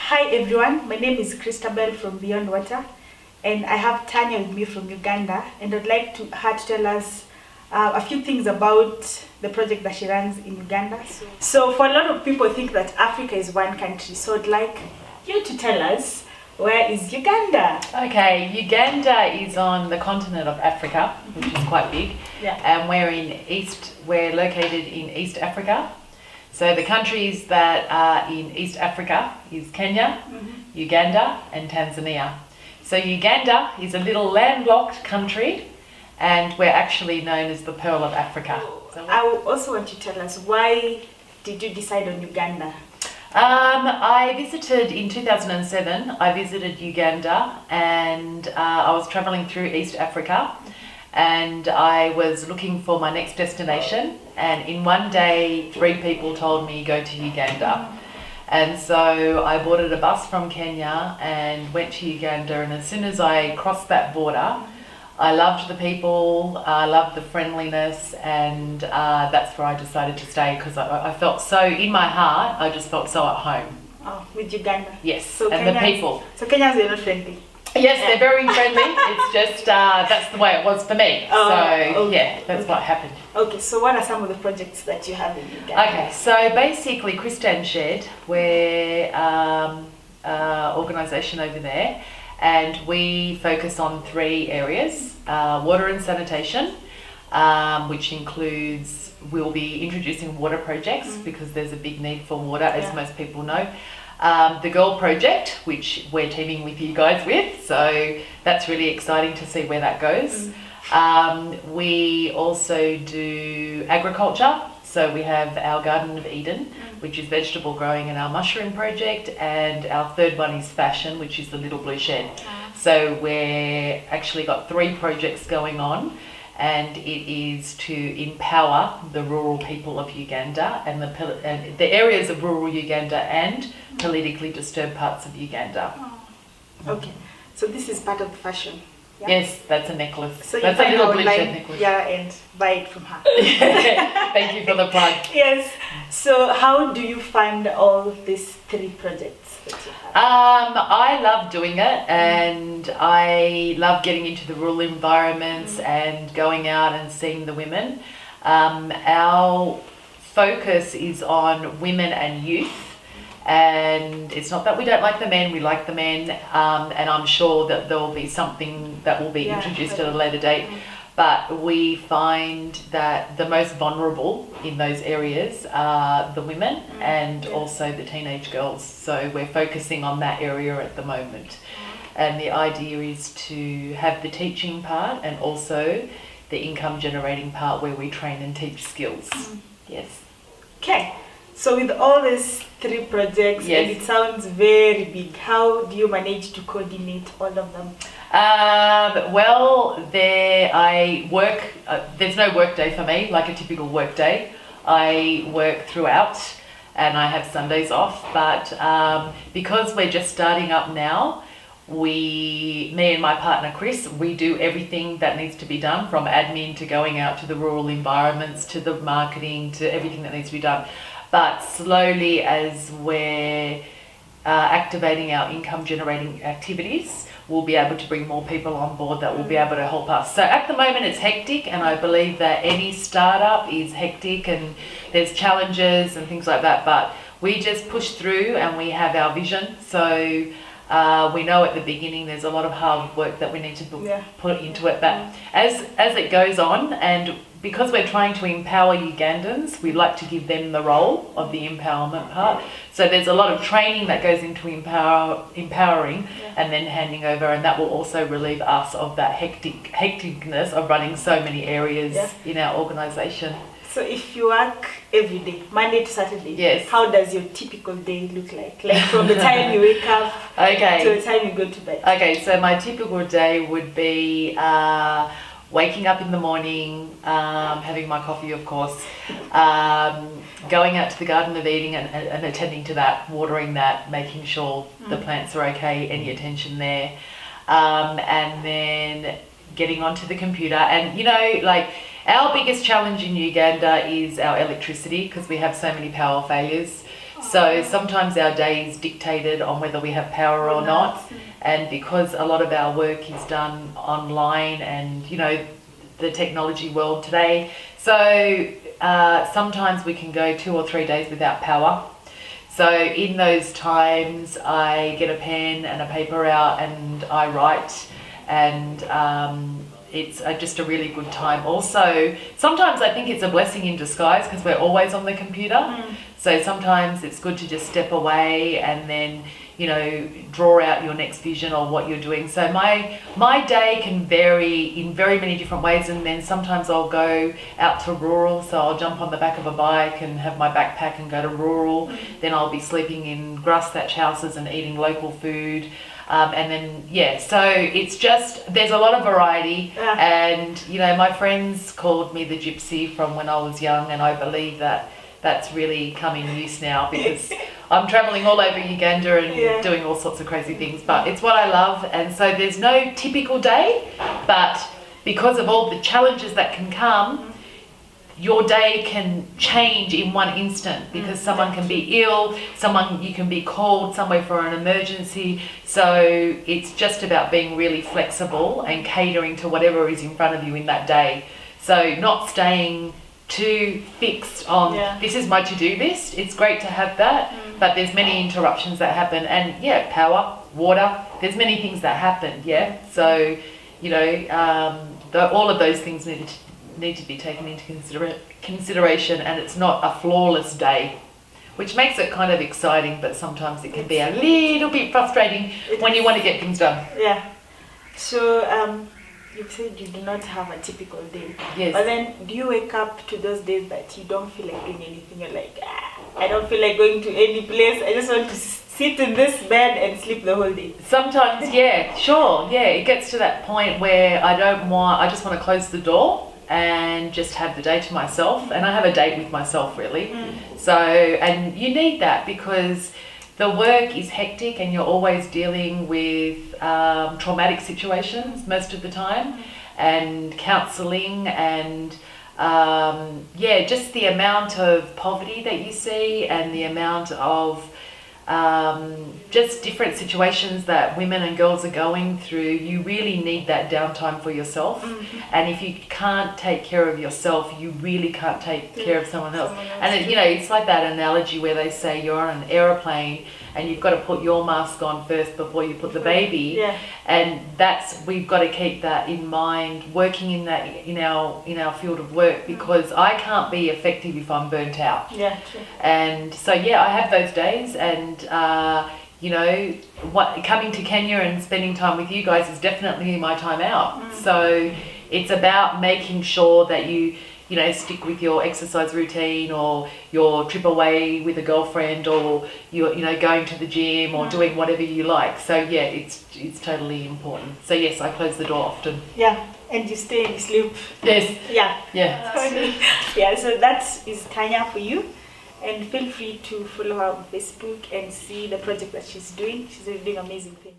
Hi everyone, my name is Christabel from BeyondWater, and I have Tanja with me from Uganda, and I'd like her to tell us a few things about the project that she runs in Uganda. So for a lot of people think that Africa is one country, so I'd like you to tell us, where is Uganda? Okay, Uganda is on the continent of Africa, which is quite big, and we're located in East Africa. So the countries that are in East Africa is Kenya, Uganda and Tanzania. So Uganda is a little landlocked country, and we're actually known as the Pearl of Africa. So I also want you to tell us, why did you decide on Uganda? I visited in 2007, I visited Uganda, and I was traveling through East Africa, and I was looking for my next destination, and in one day 3 people told me go to Uganda. And so I boarded a bus from Kenya and went to Uganda, and as soon as I crossed that border, I loved the people, I loved the friendliness, and that's where I decided to stay, because I felt so, in my heart, I just felt so at home. Oh, with Uganda? Yes, so and the people. So Kenyans are not friendly? Yes, they're very friendly. It's just, that's the way it was for me. Oh, so, okay. yeah, that's what happened. Okay, so what are some of the projects that you have in Uganda? Okay, so basically ChrisTan Shed, we're organisation over there, and we focus on 3 areas: water and sanitation, which includes, we'll be introducing water projects because there's a big need for water, as most people know. The Girl Project, which we're teaming with you guys with, so that's really exciting to see where that goes. We also do agriculture, so we have our Garden of Eden, which is vegetable growing, and our mushroom project, and our 3rd one is fashion, which is the Little Blue Shed. So we're actually got 3 projects going on, and it is to empower the rural people of Uganda and the areas of rural Uganda and politically disturbed parts of Uganda. Okay, so this is part of the fashion. Yeah? Yes, that's a necklace. So that's you a find little her blue online, shed necklace. and buy it from her. Thank you for the plug. Yes. So how do you fund all these 3 projects that you have? I love doing it, and I love getting into the rural environments and going out and seeing the women. Our focus is on women and youth. And it's not that we don't like the men, we like the men, and I'm sure that there will be something that will be introduced at a later date. But we find that the most vulnerable in those areas are the women and also the teenage girls. So we're focusing on that area at the moment. And the idea is to have the teaching part and also the income generating part where we train and teach skills. Yes. Okay. So with all these 3 projects, and it sounds very big, how do you manage to coordinate all of them? Well, I work, there's no work day for me, like a typical work day. I work throughout and I have Sundays off, but because we're just starting up now, me and my partner Chris, we do everything that needs to be done, from admin to going out to the rural environments to the marketing to everything that needs to be done. But slowly, as we're activating our income generating activities, we'll be able to bring more people on board that will be able to help us. So at the moment it's hectic, and I believe that any startup is hectic and there's challenges and things like that, but we just push through and we have our vision. So we know at the beginning there's a lot of hard work that we need to put into it, but as it goes on, and because we're trying to empower Ugandans, we like to give them the role of the empowerment part. So there's a lot of training that goes into empowering and then handing over, and that will also relieve us of that hecticness of running so many areas in our organisation. So if you work every day, Monday to Saturday, how does your typical day look like? Like from the time you wake up to the time you go to bed? Okay, so my typical day would be waking up in the morning, having my coffee, of course, going out to the Garden of Eden and attending to that, watering that, making sure the plants are okay, any attention there, and then getting onto the computer. And our biggest challenge in Uganda is our electricity, because we have so many power failures. So sometimes our day is dictated on whether we have power or not. And because a lot of our work is done online and, you know, the technology world today, so sometimes we can go 2 or 3 days without power. So in those times I get a pen and a paper out and I write, and it's just a really good time. Also, sometimes I think it's a blessing in disguise because we're always on the computer. So sometimes it's good to just step away and then, you know, draw out your next vision or what you're doing. So my day can vary in very many different ways, and then sometimes I'll go out to rural, so I'll jump on the back of a bike and have my backpack and go to rural. Then I'll be sleeping in grass thatch houses and eating local food. And then, yeah, so it's just, there's a lot of variety. And, you know, my friends called me the gypsy from when I was young, and I believe that that's really come in use now because I'm traveling all over Uganda and doing all sorts of crazy things, but it's what I love. And so there's no typical day, but because of all the challenges that can come, your day can change in one instant because someone can be ill, you can be called somewhere for an emergency. So it's just about being really flexible and catering to whatever is in front of you in that day. So not staying too fixed on this is my to-do list. It's great to have that, but there's many interruptions that happen, and power, water, there's many things that happen. So, you know, all of those things need to be taken into consideration, and it's not a flawless day, which makes it kind of exciting, but sometimes it can be a little bit frustrating when you want to get things done. So you said you do not have a typical day. Yes. But then do you wake up to those days that you don't feel like doing anything? You're like, I don't feel like going to any place. I just want to sit in this bed and sleep the whole day. Sometimes, sure. It gets to that point where I just want to close the door and just have the day to myself. And I have a date with myself, really. So, and you need that because the work is hectic and you're always dealing with traumatic situations most of the time, and counselling, and just the amount of poverty that you see and the amount of just different situations that women and girls are going through. You really need that downtime for yourself. And if you can't take care of yourself, you really can't take care of someone else. And it's like that analogy where they say you're on an aeroplane and you've got to put your mask on first before you put the baby. And we've got to keep that in mind working in our field of work, because I can't be effective if I'm burnt out. True. And so I have those days, and coming to Kenya and spending time with you guys is definitely my time out. So it's about making sure that you stick with your exercise routine, or your trip away with a girlfriend, or you're going to the gym, or doing whatever you like. So it's totally important. So yes, I close the door often. And you stay and you sleep. Yes. So that is Tanja for you. And feel free to follow her on Facebook and see the project that she's doing. She's doing amazing things.